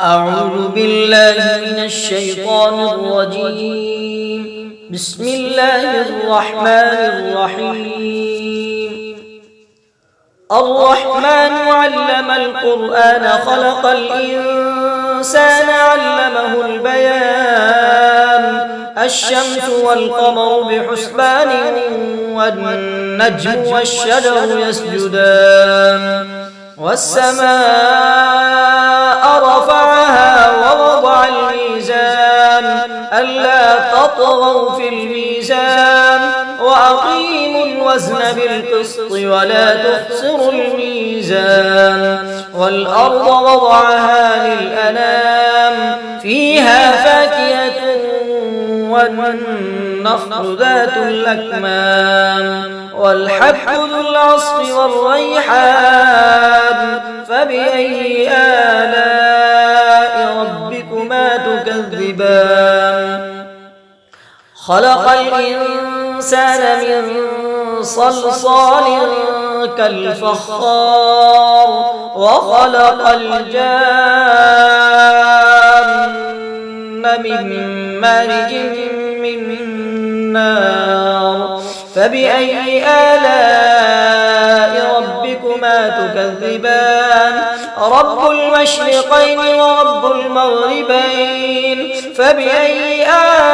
أعوذ بالله من الشيطان الرجيم. بسم الله الرحمن الرحيم. الرحمن علم القرآن خلق الإنسان علمه البيان. الشمس والقمر بحسبان والنجم والشجر يسجدان والسماء رفعها ووضع الميزان ألا تطغوا في الميزان وأقيموا الوزن بالقسط ولا تخسروا الميزان والأرض وضعها للأنام فيها فاكهة والنخل ذات الأكمام والحب ذو العصف والريحان فبأي آلاء ربكما تكذبان خلق الإنسان من صلصال كالفخار وخلق الجان من مارج من نار فبأي آلاء ربكما تكذبان رب المشرقين ورب المغربين فبأي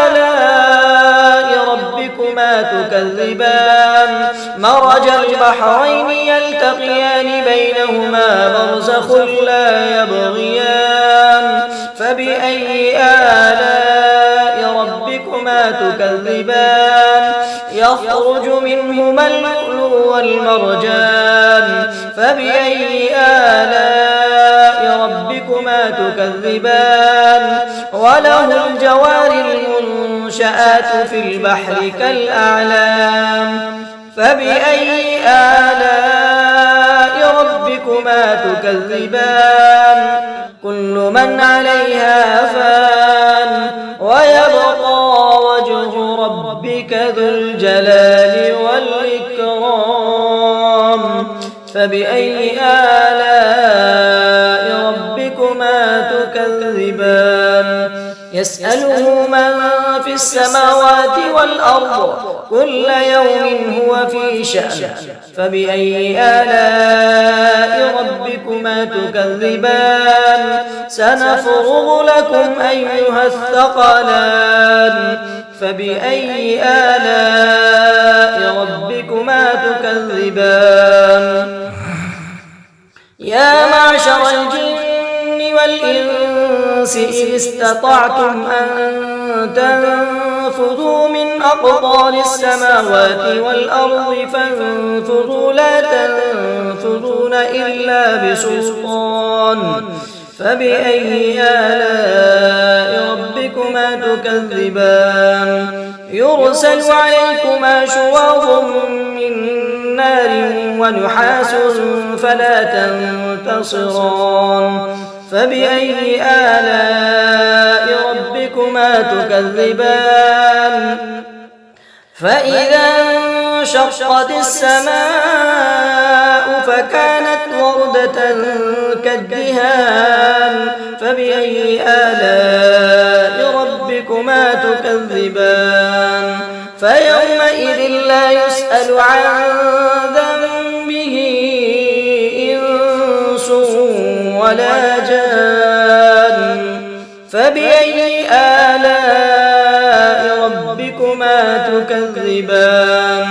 آلاء ربكما تكذبان مرج البحرين يلتقيان بينهما برزخ لا يبغيان فبأي آلاء ربكما تكذبان يخرج منهما اللؤلؤ والمرجان فبأي آلاء ربكما تكذبان وله الجوار المنشآت في البحر كالأعلام فبأي آلاء ربكما تكذبان كل من عليها فان ويبقى وجه ربك ذو الجلال والإكرام فبأي آلاء ربكما تكذبان يسأله من في السماوات والأرض كل يوم هو في شأن فبأي آلاء ربكما تكذبان سنفرغ لكم أيها الثقلان فبأي آلاء ربكما تكذبان يا معشر الجن والإنس إذ استطعتم أن تنفذوا من أقطار السماوات والأرض فانفذوا لا تنفذون إلا بسلطان فبأي آلاء ربكما تكذبان يرسل عليكما شواظ من نار ونحاس فلا تنتصران فبأي آلاء ربكما تكذبان فإذا انشقت السماء فكانت وردة كالدهان فبأي آلاء ربكما تكذبان فيومئذ لا يسأل عن ذنبه إنس ولا جان فبأي آلاء ربكما تكذبان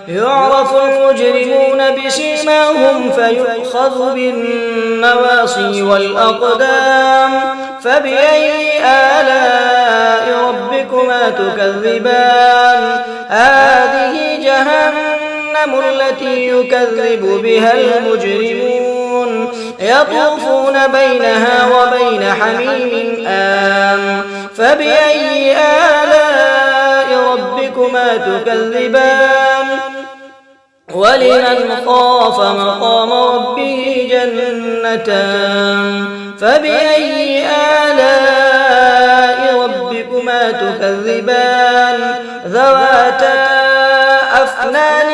يعرف المجرمون بسيماهم فيؤخذ بالنواصي والأقدام فبأي آلاء ربكما تكذبان هذه جهنم التي يكذب بها المجرمون يطوفون بينها وبين حميم آن فبأي آلاء ربكما تكذبان ولمن خاف مقام ربه جنتان فبأي آلاء ربكما تكذبان ذواتا أفنان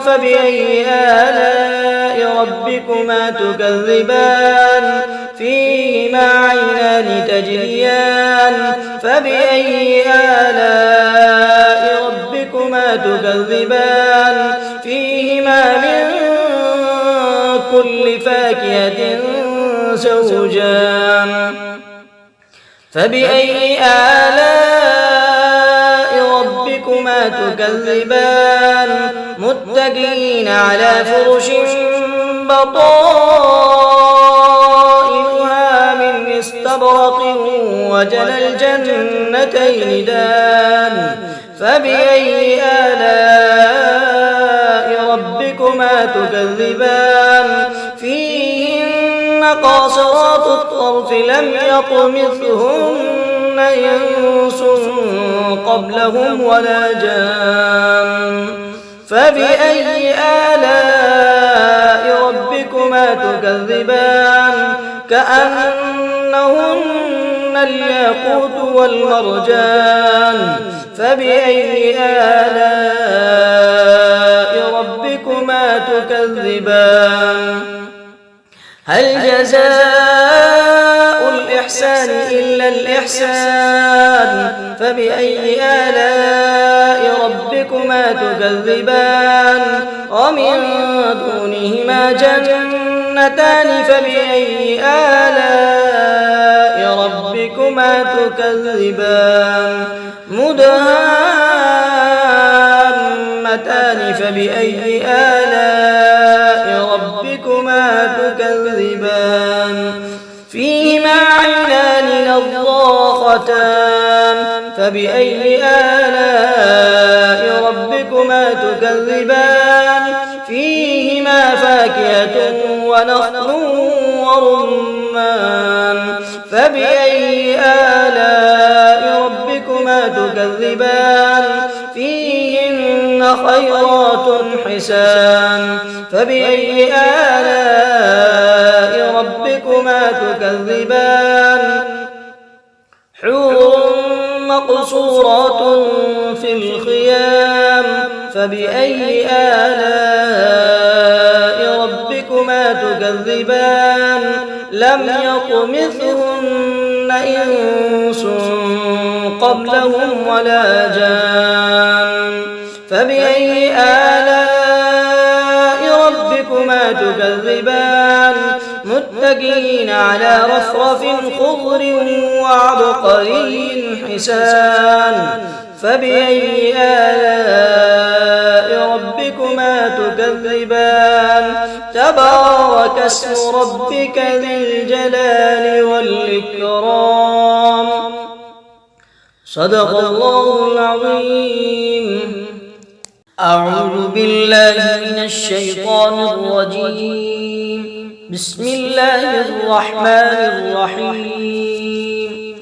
فبأي آلاء ربكما تكذبان فيهما عينان النهران تجريان فبأي آلاء ربكما تكذبان فيهما من كل فاكهة زوجان فبأي آلاء ربكما تكذبان متكئين على فرش بطائنها من استبرق وجنى الجنتين دان فبأي آلاء ربكما تكذبان فيهن قاصرات الطرف لم يطمثهن إنس قبلهم ولا جان فبأي آلاء ربكما تكذبان كأنهن الياقوت والمرجان فبأي آلاء ربكما تكذبان هل جزاء الإحسان إلا الإحسان فبأي آلاء ربكما تكذبان ومن دونهما جنتان فبأي آلاء ربكما تكذبان مدهامتان فبأي آلاء ربكما تكذبان فيهما عينان نضاختان فبأي آلاء ربكما تكذبان فيهما فاكهة ونخل ورمان فبأي آلاء ربكما تكذبان فيهن خيرات حسان فبأي آلاء ربكما تكذبان حور مقصورات في الخيام فبأي آلاء ربكما تكذبان لم يطمثهن إنس قبلهم ولا جان فبأي آلاء ربكما تكذبان متكئين على رفرف خضر وعبقري حسان فبأي آلاء ربكما تكذبان تبارك اسم ربك ذي الجلال والإكرام صدق الله العظيم. أعوذ بالله من الشيطان الرجيم. بسم الله الرحمن الرحيم.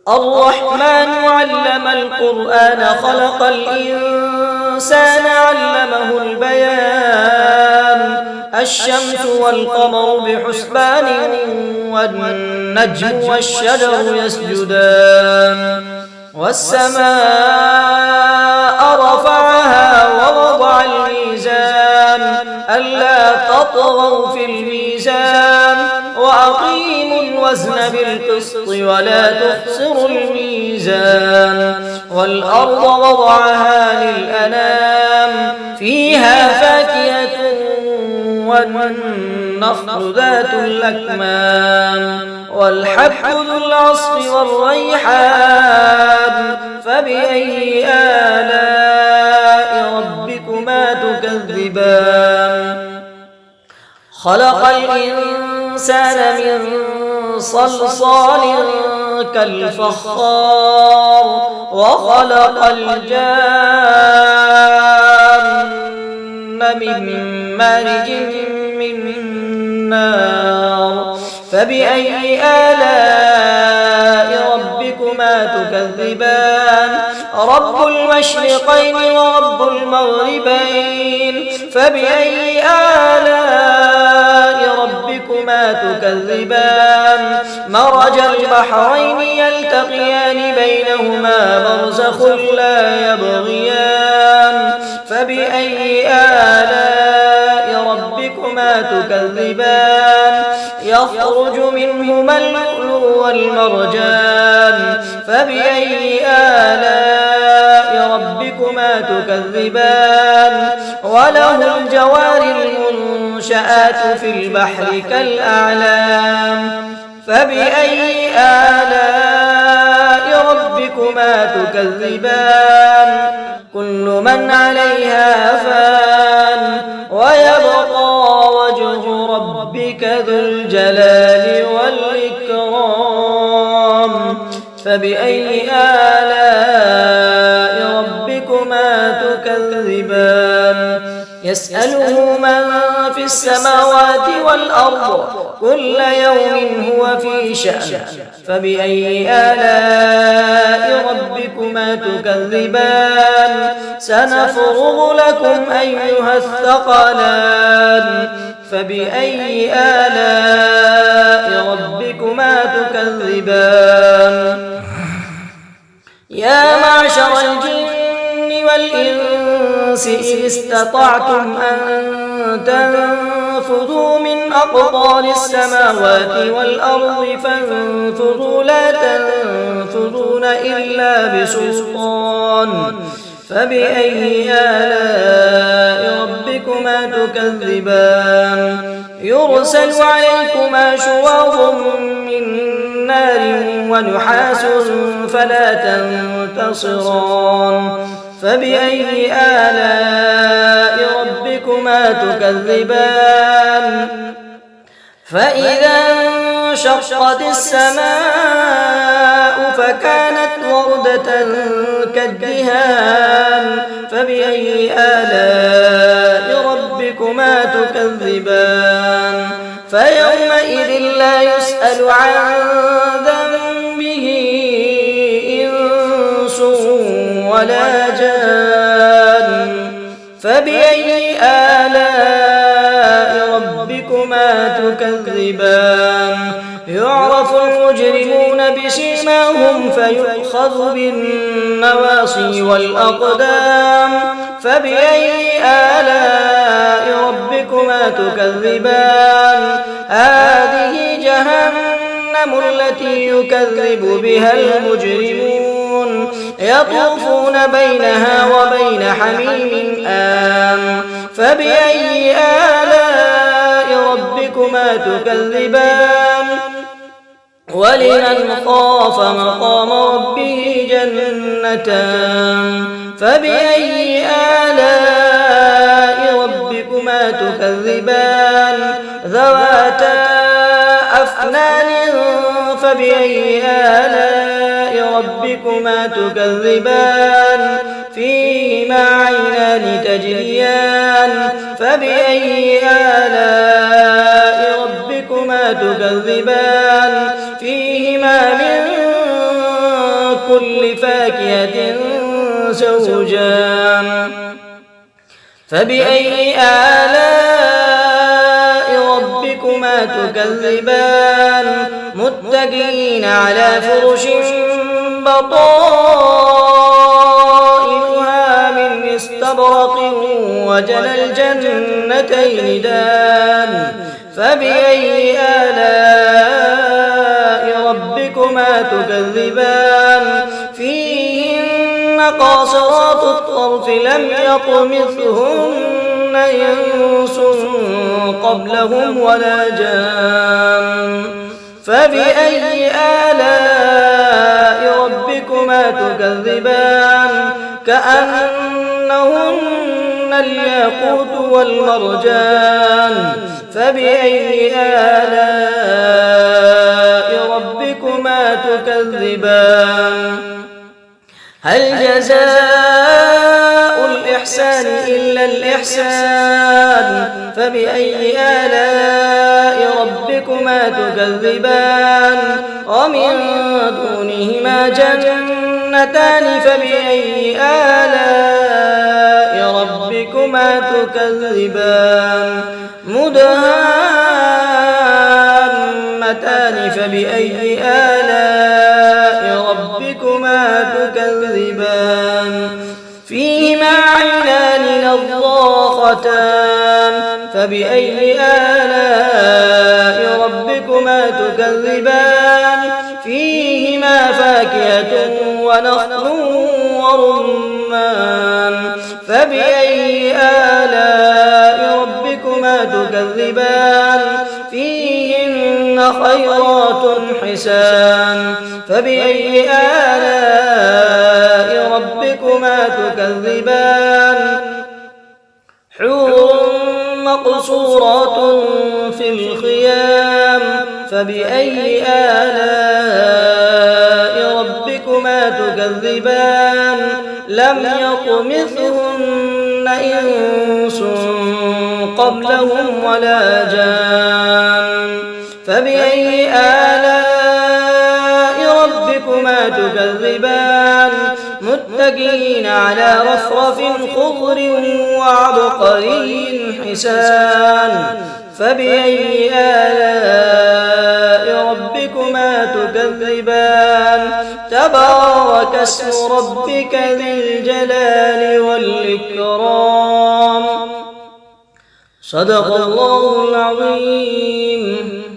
الرحمن علم القرآن خلق الإنسان علمه البيان الشمس والقمر بحسبان والنجم والشجر يسجدان والسماء رفعها ووضع الميزان ألا تطغوا في الميزان وأقيموا الوزن بالقسط ولا تخسروا الميزان والأرض وضعها للأنام فيها فاكهة والنخل ذات الأكمام والحب ذو العصف والريحان فبأي آلاء ربكما تكذبان خلق الإنسان من صلصال كالفخار وخلق الجان من مارج من نار فبأي آلاء ربكما تكذبان رب المشرقين ورب المغربين فبأي آلاء ربكما تكذبان مرج البحرين يلتقيان بينهما برزخ لا يبغيان فبأي آلاء ربكما تكذبان يخرج منهما اللؤلؤ والمرجان فبأي آلاء ربكما تكذبان وله الجوار المنشآت في البحر كالأعلام فبأي آلاء ربكما تكذبان كل من عليها فان ويبقى وجه ربك ذو الجلال والإكرام فبأي آلاء ربكما تكذبان يسأله من في السماوات والأرض كل يوم هو في شأن فبأي آلاء ربكما تكذبان سنفرغ لكم أيها الثقلان فبأي آلاء ربكما تكذبان يا معشر الجن والإنس إذ استطعتم أن تنفذوا من أقطار السماوات والأرض فانفذوا لا تنفذون إلا بسلطان فبأي آلاء ربكما تكذبان يرسل عليكما شواظ من نار ونحاس فلا تنتصران فبأي آلاء ربكما تكذبان فإذا انشقت السماء فكانت وردة كالدهان فبأي آلاء ربكما تكذبان فيومئذ لا يسأل عن ذنبه إنس ولا جان فبأي آلاء ربكما تكذبان يعرف المجرمون بسيماهم فيؤخذ بالنواصي والأقدام فبأي آلاء ربكما تكذبان هذه جهنم التي يكذب بها المجرمون يطوفون بينها وبين حميم آن فبأي آلاء ربكما تكذبان ولمن خاف مقام ربه جنتان فبأي آلاء ربكما تكذبان ذواتا أفنان فبأي آلاء ربكما تكذبان فيهما عينان تجريان فبأي آلاء ربكما تكذبان فيهما من كل فاكهة زوجان فبأي آلاء ربكما تكذبان متكئين على فرش بطائنها من استبرق وجنى الجنتين دان فبأي آلاء ربكما تكذبان فيهن قاصرات الطرف لم يطمثهن إنس قبلهم ولا جان فبأي آلاء ربكما تكذبان كأنهن الياقوت والمرجان فبأي آلاء ربكما تكذبان هل جزاء الإحسان إلا الإحسان فبأي آلاء ربكما تكذبان ومن دونهما جنتان فبأي آلاء ربكما تكذبان مدهامتان فبأي آلاء ربكما تكذبان فيهما عينان نضاختان فبأي آلاء ربكما تكذبان فاكهة ونخل ورمان فبأي آلاء ربكما تكذبان فيهن خيرات حسان فبأي آلاء ربكما تكذبان حور مقصورات في الخيام فبأي آلاء ربكما تكذبان لم يطمثهن إنس قبلهم ولا جان فبأي آلاء ربكما تكذبان متكئين على رفرف خضر وعبقري حسان فبأي آلاء ربكما تكذبان تبارك اسم ربك ذي الجلال والإكرام صدق الله العظيم.